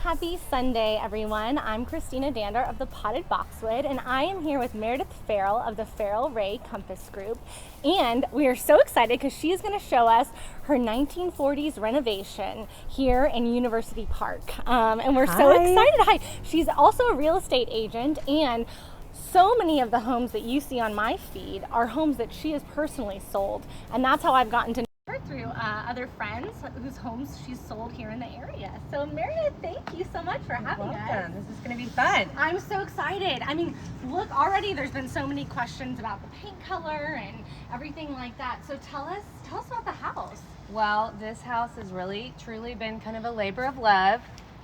Happy Sunday, everyone. I'm Christina Dandar of the Potted Boxwood, and I am here with Meredith Ferrell of the Ferrell Ray Compass Group. And we are so excited because she is going to show us her 1940s renovation here in University Park. And we're so excited. Hi. She's also a real estate agent, and so many of the homes that you see on my feed are homes that she has personally sold. And that's how I've gotten to know her through other friends whose homes she's sold here in the area. So Meredith, thank you so much for having us. This is going to be fun. I'm so excited. I mean, look, already there's been so many questions about the paint color and everything like that. So tell us about the house. Well, this house has really, truly been kind of a labor of love.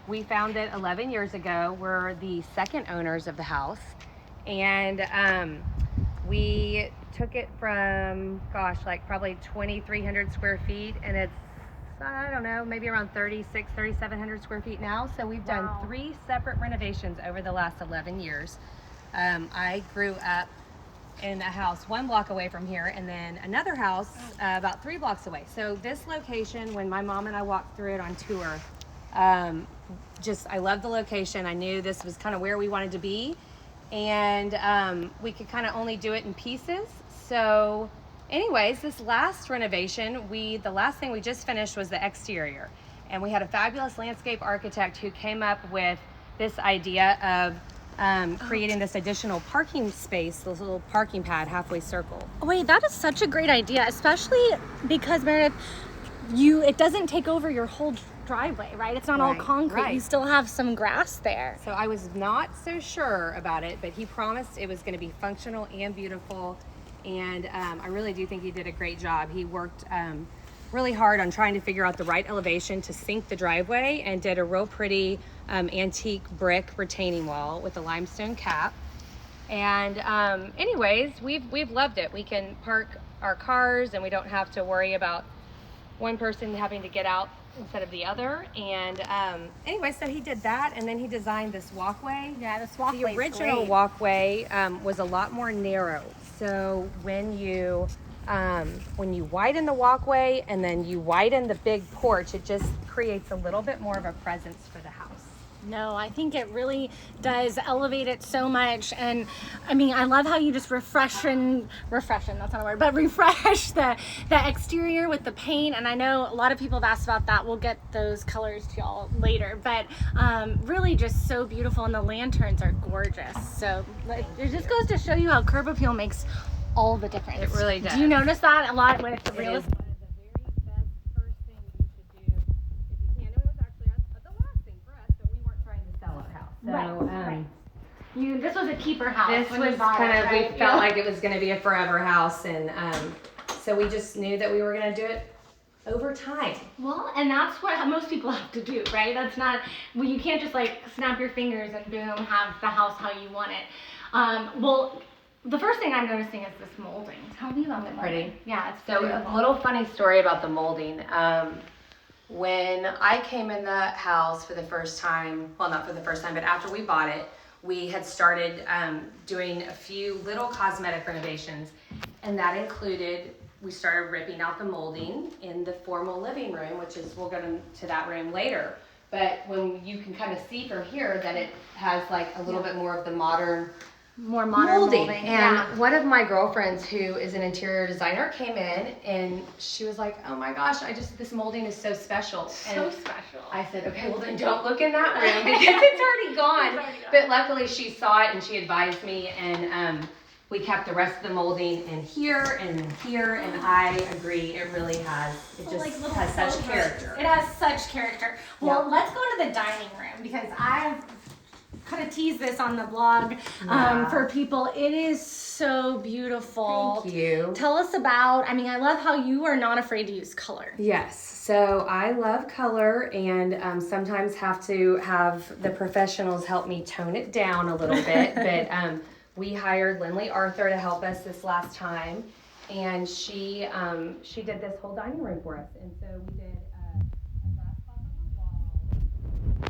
We found it 11 years ago. We're the second owners of the house. And we took it from, like probably 2,300 square feet, and it's, I don't know, maybe around 3,700 square feet now. So we've done 3 separate renovations over the last 11 years. I grew up in a house 1 block away from here, and then another house about 3 blocks away. So this location, when my mom and I walked through it on tour, I love the location. I knew this was kind of where we wanted to be. And we could kind of only do it in pieces. So anyways, this last renovation, the last thing we just finished was the exterior. And we had a fabulous landscape architect who came up with this idea of creating this additional parking space, this little parking pad halfway circle. Wait, that is such a great idea, especially because, Meredith, it doesn't take over your whole driveway, right? It's not all concrete. Right. You still have some grass there. So I was not so sure about it, but he promised it was going to be functional and beautiful. And I really do think he did a great job. He worked really hard on trying to figure out the right elevation to sink the driveway, and did a real pretty antique brick retaining wall with a limestone cap. And anyways, we've loved it. We can park our cars, and we don't have to worry about one person having to get out instead of the other. And anyway, so he did that, and then he designed this walkway. Yeah, this walkway. The original walkway was a lot more narrow. So when you widen the walkway and then you widen the big porch, it just creates a little bit more of a presence for the house. No, I think it really does elevate it so much. And I mean, I love how you just refresh the exterior with the paint. And I know a lot of people have asked about that. We'll get those colors to y'all later, but really just so beautiful. And the lanterns are gorgeous. So it just goes to show you how curb appeal makes all the difference. It really does. Do you notice that a lot with the real estate? This was a keeper house. This was we felt like it was going to be a forever house, and so we just knew that we were going to do it over time. Well, and that's what most people have to do, right? That's not, you can't just like snap your fingers and boom, have the house how you want it. Well, the first thing I'm noticing is this molding. Tell me about the molding. Pretty. Yeah, it's so beautiful. a little funny story about the molding. When I came in the house for the first time, well, not for the first time, but after we bought it, we had started doing a few little cosmetic renovations, and that included, we started ripping out the molding in the formal living room, which is, we'll go to that room later. But when you can kind of see from here that it has like a little bit more of the modern molding. And one of my girlfriends who is an interior designer came in, and she was like, oh my gosh, this molding is so special. So special. I said, okay, well then don't look in that room because it's already gone. But luckily she saw it and she advised me, and we kept the rest of the molding in here and in here, and I agree, it really has, has such character. It has such character. Well, let's go to the dining room, because I've kind of tease this on the blog for people. It is so beautiful. Thank you. Tell us about, I mean, I love how you are not afraid to use color. Yes, so I love color, and sometimes have to have the professionals help me tone it down a little bit, but we hired Lindley Arthur to help us this last time, and she did this whole dining room for us. And so we did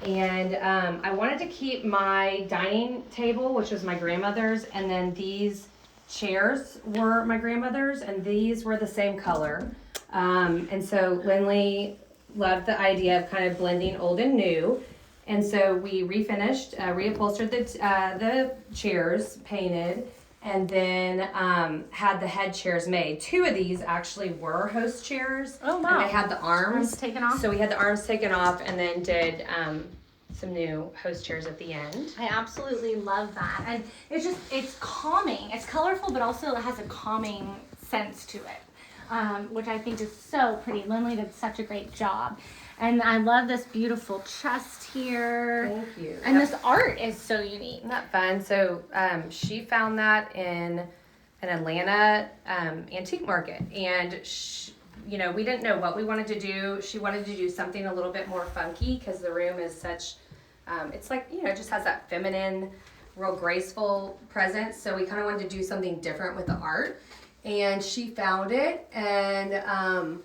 and I wanted to keep my dining table, which was my grandmother's, and then these chairs were my grandmother's, and these were the same color. And so Lindley loved the idea of kind of blending old and new. And so we refinished, reupholstered the chairs, painted, and then had the head chairs made. 2 of these actually were host chairs. Oh, wow. And they had the arms taken off. So we had the arms taken off, and then did some new host chairs at the end. I absolutely love that. And it's calming. It's colorful, but also it has a calming sense to it, which I think is so pretty. Lindley did such a great job. And I love this beautiful chest here. Thank you. And this art is so unique. Isn't that fun? So she found that in an Atlanta antique market. And we didn't know what we wanted to do. She wanted to do something a little bit more funky because the room is such, it's like, it just has that feminine, real graceful presence. So we kind of wanted to do something different with the art. And she found it, and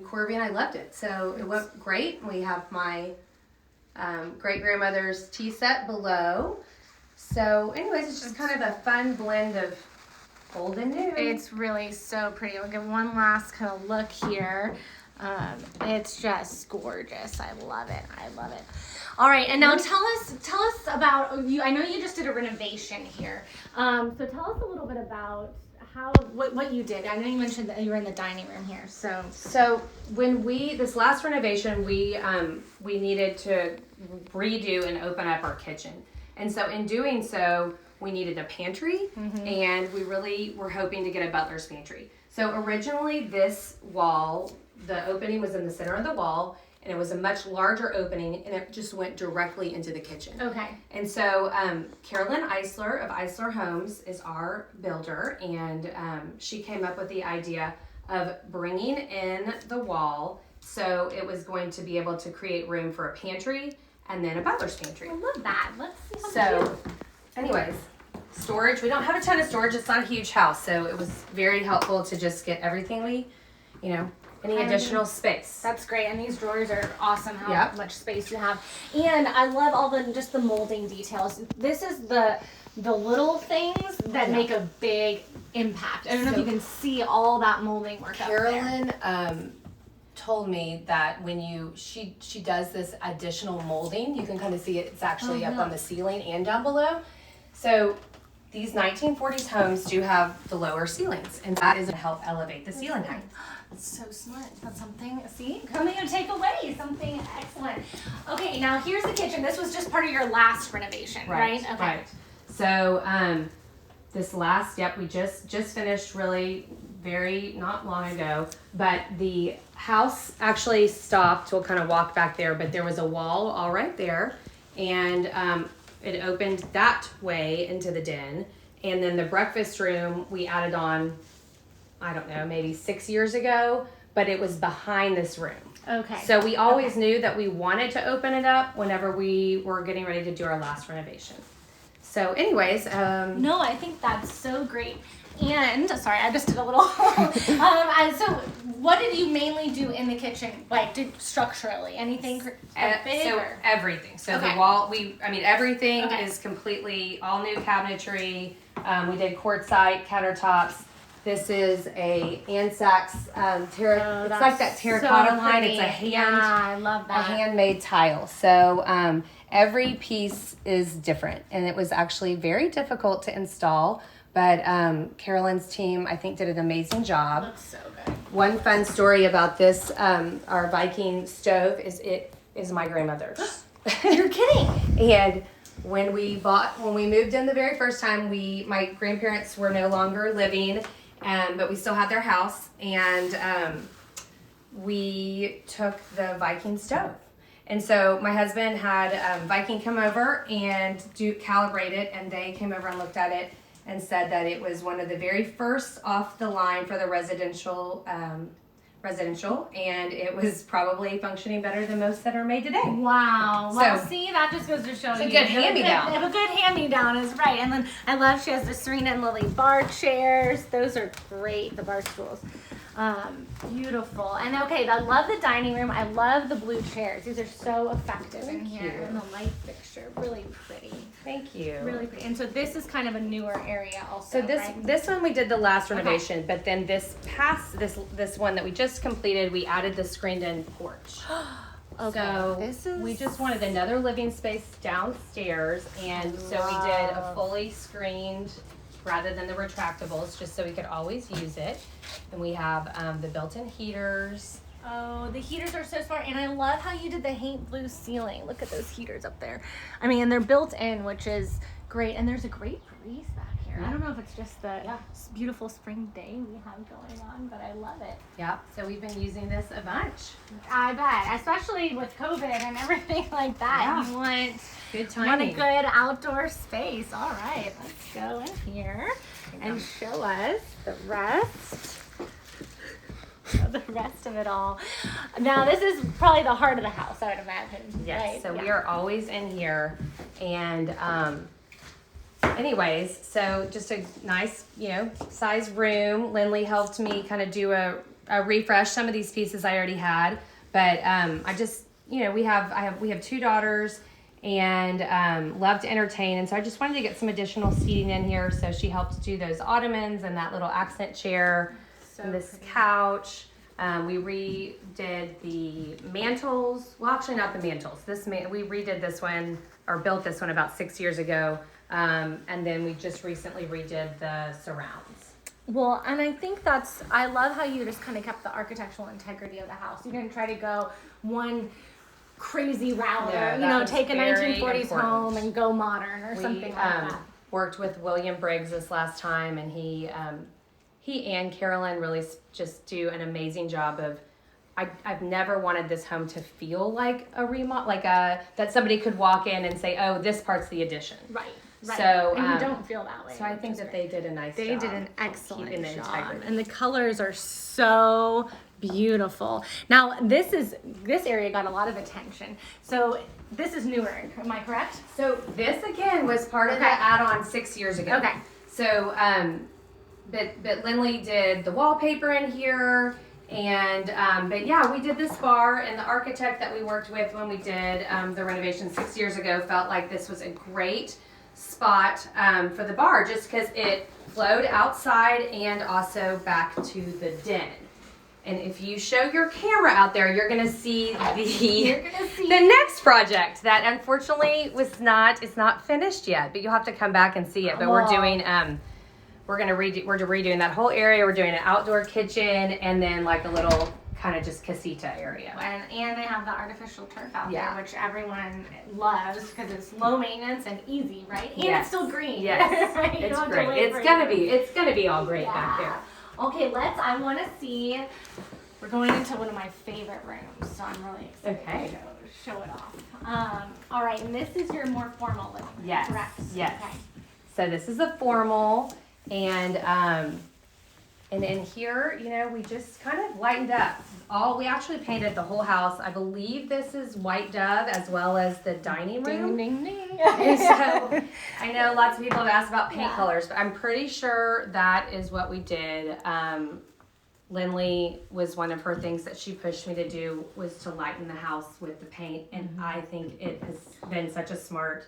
Corby and I loved it. So it went great. We have my great-grandmother's tea set below. So anyways, it's just kind of a fun blend of old and new. It's really so pretty. We'll give one last kind of look here. It's just gorgeous. I love it. I love it. All right, and now tell us about you. I know you just did a renovation here. So tell us a little bit about what you did. I know you mentioned that you were in the dining room here. So when this last renovation, we needed to redo and open up our kitchen. And so in doing so, we needed a pantry, and we really were hoping to get a butler's pantry. So originally this wall, the opening was in the center of the wall, and it was a much larger opening, and it just went directly into the kitchen. Okay. And so Carolyn Eisler of Eisler Homes is our builder, and she came up with the idea of bringing in the wall so it was going to be able to create room for a pantry and then a butler's pantry. I love that. Let's see how cute. Anyways, storage. We don't have a ton of storage. It's not a huge house, so it was very helpful to just get everything any additional space. That's great, and these drawers are awesome. How much space you have, and I love all the molding details. This is the little things that make a big impact. I don't know if you can see all that molding work. Carolyn told me that when she does this additional molding, you can kind of see it's actually up on the ceiling and down below. So these 1940s homes do have the lower ceilings, and that is to help elevate the ceiling height. That's so smart. That's something, coming to take away. Something excellent. Okay, now here's the kitchen. This was just part of your last renovation, right? Okay. Right. So this last, we just finished really not long ago, but the house actually stopped. We'll kind of walk back there, but there was a wall all right there, and it opened that way into the den. And then the breakfast room we added on, I don't know, maybe 6 years ago, but it was behind this room. Okay. So we always knew that we wanted to open it up whenever we were getting ready to do our last renovation. So anyways. No, I think that's so great. And, sorry, I just did a little. So what did you mainly do in the kitchen? Like, structurally? Anything big? So everything. So the wall, everything is completely all new cabinetry. We did quartzite countertops. This is a Ansax it's like that terracotta line. It's a I love that. A handmade tile. So every piece is different, and it was actually very difficult to install. But Carolyn's team, I think, did an amazing job. Looks so good. One fun story about this, our Viking stove is my grandmother's. You're kidding. And when we moved in the very first time, my grandparents were no longer living, but we still had their house, and we took the Viking stove. And so my husband had Viking come over and calibrate it, and they came over and looked at it and said that it was one of the very first off the line for the residential, and it was probably functioning better than most that are made today. Wow. Well, see, that just goes to show you. It's a good hand-me-down. A good hand-me-down is right. And then I love she has the Serena and Lily bar chairs. Those are great, the bar stools. Beautiful. And I love the dining room. I love the blue chairs. These are so effective in here. And the light fixture, really pretty. Thank you. Really pretty. And so this is kind of a newer area also. So this one we did the last renovation, but then this one that we just completed, we added the screened-in porch. Okay. So we just wanted another living space downstairs, and so we did a fully screened rather than the retractables, just so we could always use it. And we have the built-in heaters. Oh, the heaters are so smart, and I love how you did the paint blue ceiling. Look at those heaters up there. I mean, and they're built in, which is great, and there's a great breeze back here. I don't know if it's just the beautiful spring day we have going on, but I love it. Yep, so we've been using this a bunch. I bet, especially with COVID and everything like that. You want good timing. a good outdoor space. All right, let's go in here and show us the rest. The rest of it all. Now, this is probably the heart of the house, I would imagine. Yes, right? so we are always in here, and anyways, so just a nice, size room. Lindley helped me kind of do a refresh. Some of these pieces I already had, but I just, we have 2 daughters, and love to entertain, and so I just wanted to get some additional seating in here. So she helped do those ottomans and that little accent chair. And this couch. We redid the mantles. Well, actually not the mantles. We redid this one, or built this one about 6 years ago. And then we just recently redid the surrounds. Well, and I think I love how you just kind of kept the architectural integrity of the house. You didn't try to go one crazy route, or, take a 1940s home and go modern or something like that. Worked with William Briggs this last time, and he and Carolyn really just do an amazing job of. I've never wanted this home to feel like a remodel, that somebody could walk in and say, "Oh, this part's the addition." Right. So and you don't feel that way. So I think that they did a nice job. They did an excellent keeping the job, integrity. and the colors are so beautiful. Now this area got a lot of attention. So this is newer, am I correct? So this again was part of the add-on 6 years ago. Okay. So but Lindley did the wallpaper in here, and but yeah, we did this bar, and the architect that we worked with when we did the renovation 6 years ago felt like this was a great spot for the bar, just because it flowed outside and also back to the den. And if you show your camera out there, you're gonna see the next project that unfortunately it's not finished yet, but you'll have to come back and see it. But we're doing we're redoing that whole area. We're doing an outdoor kitchen, and then like a little kind of just casita area. And they have the artificial turf out there, which everyone loves because it's low maintenance and easy, right? And it's still green. Yes, right? it's great. It's gonna be all great back there. Okay, I want to see. We're going into one of my favorite rooms, so I'm really excited to show it off. All right, and this is your more formal living room, correct? Yes. Okay. So this is a formal, and in here, we just kind of lightened up. We actually painted the whole house. I believe this is white dove as well as the dining room. Ding, ding, ding. So I know lots of people have asked about paint colors, but I'm pretty sure that is what we did. Lindley was one of her things that she pushed me to do was to lighten the house with the paint, and I think it has been such a smart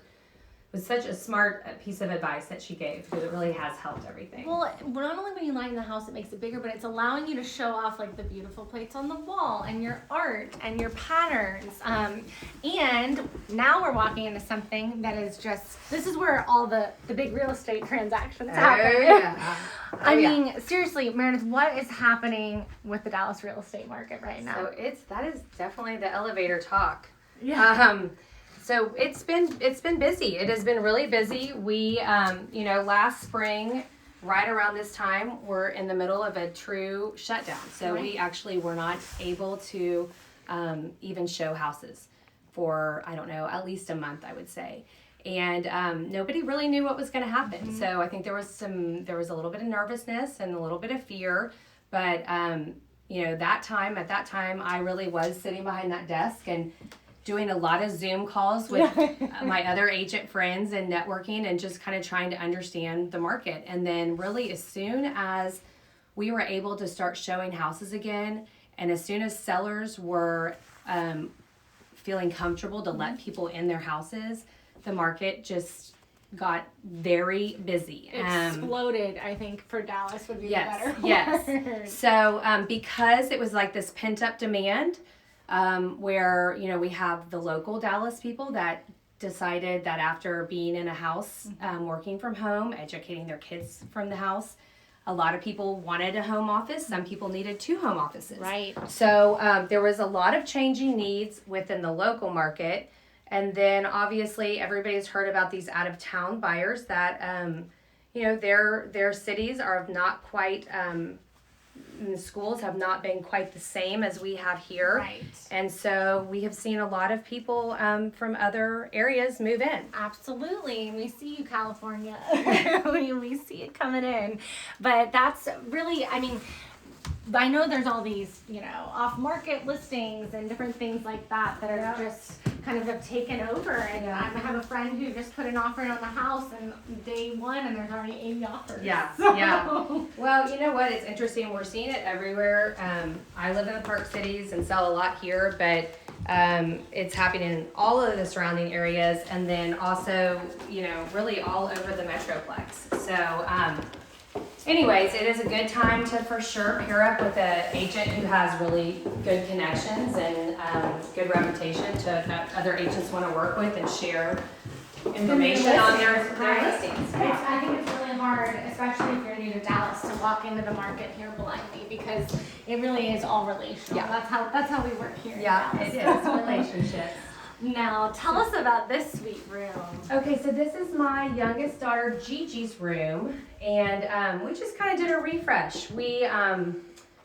piece of advice that she gave, because it really has helped everything. Well, not only when you lighten the house, it makes it bigger, but it's allowing you to show off like the beautiful plates on the wall and your art and your patterns. And now we're walking into something that is this is where all the big real estate transactions happen. I mean, seriously, Meredith, what is happening with the Dallas real estate market right now? So that is definitely the elevator talk. Yeah. So it's been busy. It has been really busy. We, last spring, right around this time, we're in the middle of a true shutdown. So we actually were not able to even show houses for, I don't know, at least a month, I would say. And nobody really knew what was going to happen. So I think there was a little bit of nervousness and a little bit of fear. But, at that time, I really was sitting behind that desk and doing a lot of Zoom calls with my other agent friends and networking and just kind of trying to understand the market. And then really as soon as we were able to start showing houses again, and as soon as sellers were feeling comfortable to let people in their houses, the market just got very busy. Exploded, I think, for Dallas would be the better word. Yes. So because it was like this pent up demand, where, we have the local Dallas people that decided that after being in a house, working from home, educating their kids from the house, a lot of people wanted a home office. Some people needed 2 home offices. Right. So there was a lot of changing needs within the local market. And then obviously everybody's heard about these out of town buyers that, their cities are not quite, the schools have not been quite the same as we have here. Right. And so we have seen a lot of people from other areas move in. Absolutely. We see you, California. we see it coming in. But that's really, I know there's all these, off-market listings and different things like that are just kind of have taken over. And I have a friend who just put an offer in on the house and day 1 and there's already 80 offers. Yeah, So. yeah. Well, you know what? It's interesting. We're seeing it everywhere. I live in the Park Cities and sell a lot here, but it's happening in all of the surrounding areas, and then also, really all over the Metroplex. So, anyways, it is a good time to for sure pair up with an agent who has really good connections and good reputation that other agents want to work with and share information on their listings. I think it's really hard, especially if you're new to Dallas, to walk into the market here blindly because it really is all relational. Yeah. That's how we work here. Yeah, it is relationships. Now, tell us about this sweet room. Okay, so this is my youngest daughter Gigi's room, and we just kind of did a refresh. We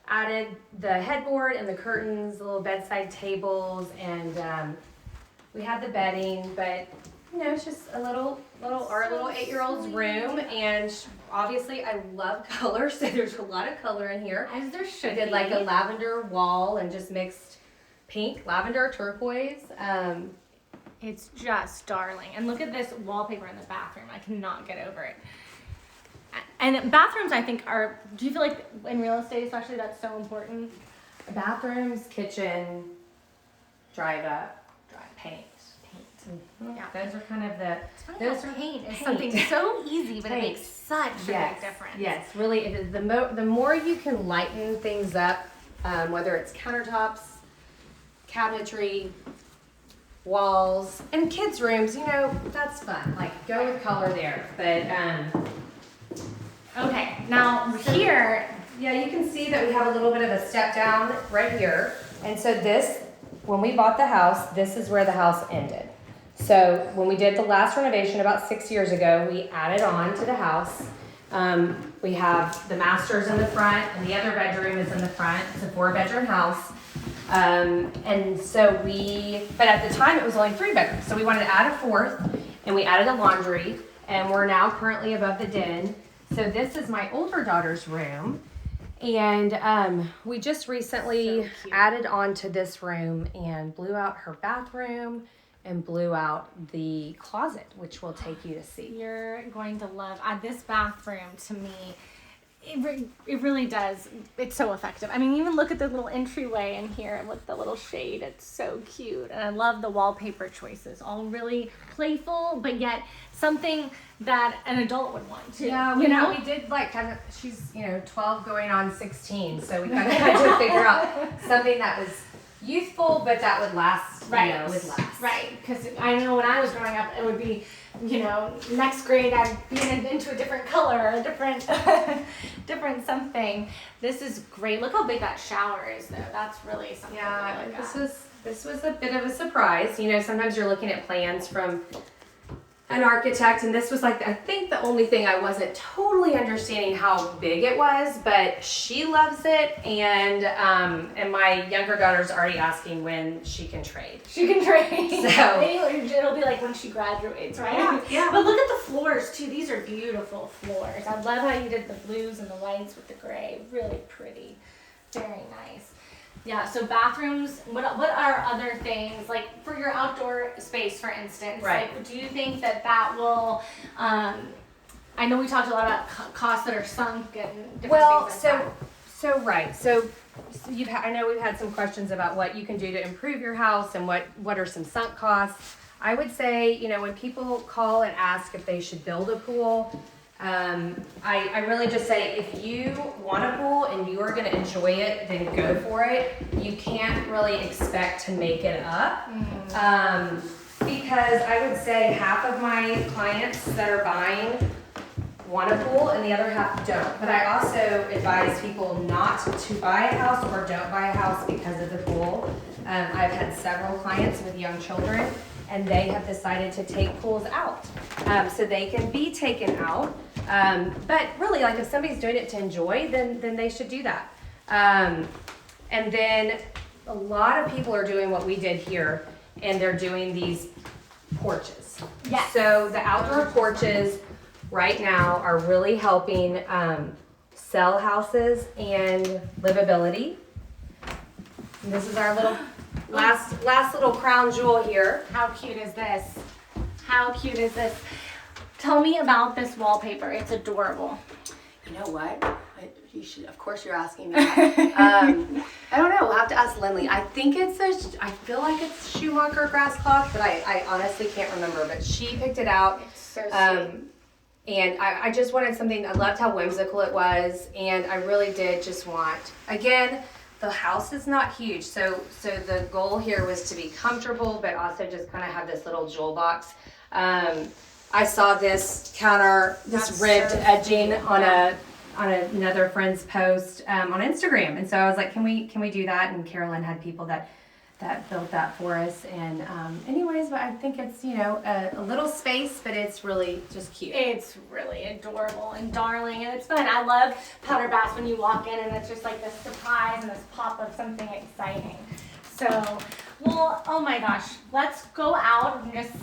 added the headboard and the curtains, the little bedside tables, and we had the bedding, but it's just a little our little 8-year-old's room, and obviously I love color, so there's a lot of color in here. As there should be. I did like a lavender wall and just mixed pink, lavender, turquoise. It's just darling. And look at this wallpaper in the bathroom. I cannot get over it. And bathrooms, I think, do you feel like in real estate especially that's so important? Bathrooms, kitchen, drive paint. Yeah. Those are kind of the. Those are paint. It's something so easy, but it makes such a big difference. Yes, really. It is the more you can lighten things up, whether it's countertops, cabinetry, walls, and kids' rooms. That's fun. Like go with color there. But okay, now here. Yeah, you can see that we have a little bit of a step down right here, and so when we bought the house, this is where the house ended. So when we did the last renovation about 6 years ago, we added on to the house. We have the master's in the front, and the other bedroom is in the front. It's a 4-bedroom house. And so but at the time it was only 3 bedrooms. So we wanted to add a 4th, and we added a laundry, and we're now currently above the den. So this is my older daughter's room. And we just recently added on to this room and blew out her bathroom and blew out the closet, which we'll take you to see. You're going to love this bathroom. To me, it really does. It's so effective. Even look at the little entryway in here with the little shade. It's so cute. And I love the wallpaper choices. All really playful, but yet something that an adult would want to. Yeah, we did she's 12 going on 16, so we kind of had to figure out something that was youthful, but that would last. Right. Would last. Right. Because I know when I was growing up, it would be, next grade I'd be into a different color or a different, different something. This is great. Look how big that shower is, though. That's really something. Yeah, this was a bit of a surprise. Sometimes you're looking at plans from an architect, and this was I think the only thing I wasn't totally understanding how big it was, but she loves it, and my younger daughter's already asking when she can trade. She can trade. So it'll be like when she graduates, right? Yeah. But look at the floors too. These are beautiful floors. I love how you did the blues and the whites with the gray. Really pretty. Very nice. Yeah, so bathrooms, what are other things, like for your outdoor space, for instance? Right. Do you think that will, I know we talked a lot about costs that are sunk and different things like that. So I know we've had some questions about what you can do to improve your house and what are some sunk costs. I would say, when people call and ask if they should build a pool, I really just say if you want a pool and you are going to enjoy it, then go for it. You can't really expect to make it up. Because I would say half of my clients that are buying want a pool and the other half don't. But I also advise people not to buy a house or don't buy a house because of the pool. I've had several clients with young children and they have decided to take pools out so they can be taken out. But really, like if somebody's doing it to enjoy, then they should do that. And then a lot of people are doing what we did here, and they're doing these porches. Yes. So the outdoor porches right now are really helping sell houses and livability. And this is our little last little crown jewel here. How cute is this? How cute is this? Tell me about this wallpaper. It's adorable. You know what? You should, of course you're asking me that. I don't know, we'll have to ask Lindley. I think I feel like it's Schumacher grass cloth, but I honestly can't remember, but she picked it out. It's so sweet. And I just wanted something, I loved how whimsical it was, and I really did just want, again, the house is not huge, so the goal here was to be comfortable, but also just kind of have this little jewel box. I saw this counter, this ribbed edging on another friend's post on Instagram, and so I was like, can we do that? And Carolyn had people that built that for us, and anyways, but I think it's a little space, but it's really just cute. It's really adorable and darling, and it's fun. I love powder baths when you walk in and it's just like this surprise and this pop of something exciting. So, well, oh my gosh, let's go out and just,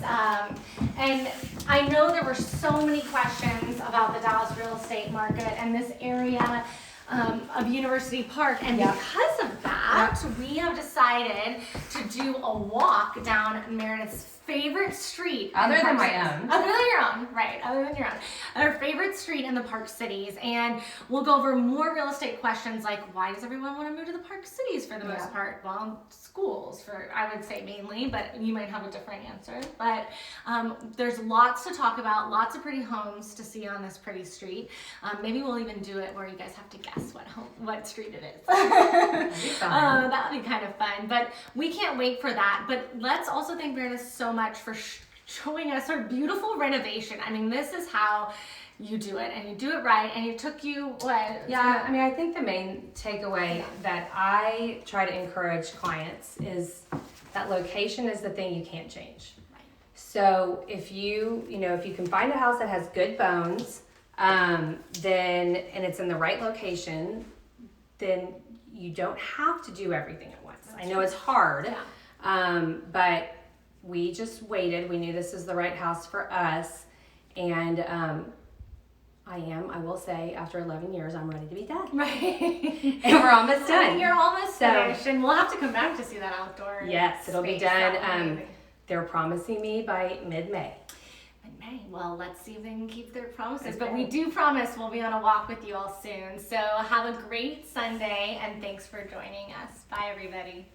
and I know there were so many questions about the Dallas real estate market and this area of University Park, and because of that, we have decided to do a walk down Meredith's favorite street. Other than my own. Other than your own, right, other than your own. Our favorite street in the Park Cities, and we'll go over more real estate questions like why does everyone want to move to the Park Cities for the most part? Well, schools for, I would say mainly, but you might have a different answer. But there's lots to talk about, lots of pretty homes to see on this pretty street. Maybe we'll even do it where you guys have to guess what street it is. That would be kind of fun, but we can't wait for that. But let's also thank Meredith so much for showing us her beautiful renovation. I mean, this is how you do it, and you do it right, and it took you what? Yeah, I mean, I think the main takeaway that I try to encourage clients is that location is the thing you can't change. Right. So if you can find a house that has good bones, then, and it's in the right location, then you don't have to do everything at once. I know it's hard, but we just waited. We knew this is the right house for us, and I will say, after 11 years, I'm ready to be done. Right. And we're almost done. You're almost finished, and we'll have to come back to see that outdoor. Yes, it'll be done. They're promising me by mid-May. Mid-May. Well, let's see if they can keep their promises. But we do promise we'll be on a walk with you all soon. So have a great Sunday, and thanks for joining us. Bye, everybody.